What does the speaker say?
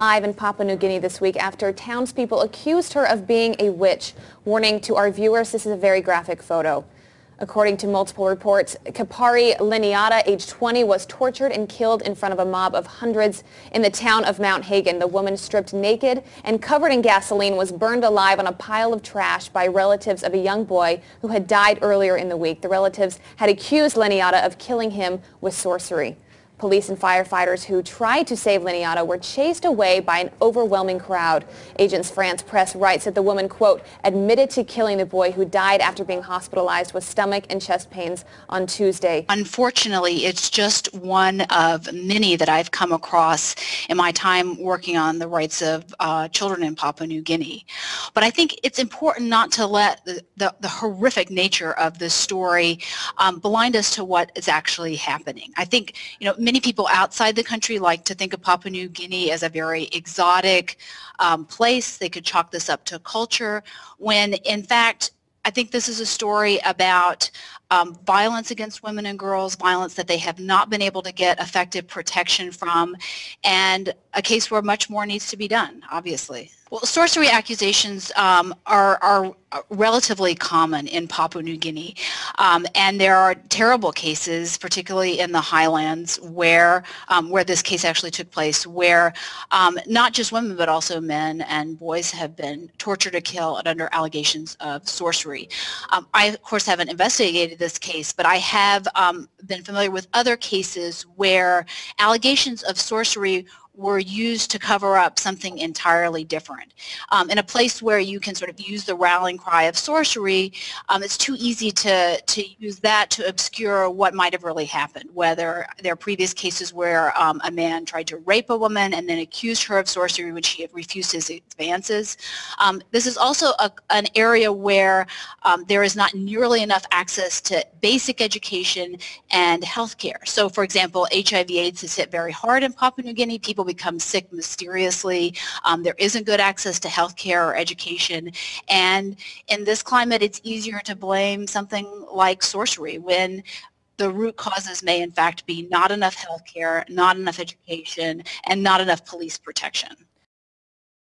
Live in Papua New Guinea this week after townspeople accused her of being a witch. Warning to our viewers, this is a very graphic photo. According to multiple reports, Kapari Liniata, age 20, was tortured and killed in front of a mob of hundreds in the town of Mount Hagen. The woman, stripped naked and covered in gasoline, was burned alive on a pile of trash by relatives of a young boy who had died earlier in the week. The relatives had accused Liniata of killing him with sorcery. Police and firefighters who tried to save Liniata were chased away by an overwhelming crowd. Agence France Presse writes that the woman, quote, admitted to killing the boy who died after being hospitalized with stomach and chest pains on Tuesday. Unfortunately, it's just one of many that I've come across in my time working on the rights of children in Papua New Guinea. But I think it's important not to let the horrific nature of this story blind us to what is actually happening. I think, many people outside the country like to think of Papua New Guinea as a very exotic place. They could chalk this up to culture, when in fact I think this is a story about violence against women and girls, violence that they have not been able to get effective protection from, and a case where much more needs to be done, obviously. Well, sorcery accusations are relatively common in Papua New Guinea, and there are terrible cases, particularly in the highlands, where this case actually took place, where not just women but also men and boys have been tortured or killed under allegations of sorcery. I, of course, haven't investigated this case, but I have been familiar with other cases where allegations of sorcery were used to cover up something entirely different. In a place where you can sort of use the rallying cry of sorcery, it's too easy to use that to obscure what might have really happened, whether there are previous cases where a man tried to rape a woman and then accused her of sorcery when she had refused his advances. This is also an area where there is not nearly enough access to basic education and health care. So, for example, HIV/AIDS has hit very hard in Papua New Guinea. People become sick mysteriously. There isn't good access to health care or education, and in this climate it's easier to blame something like sorcery when the root causes may in fact be not enough health care, not enough education, and not enough police protection.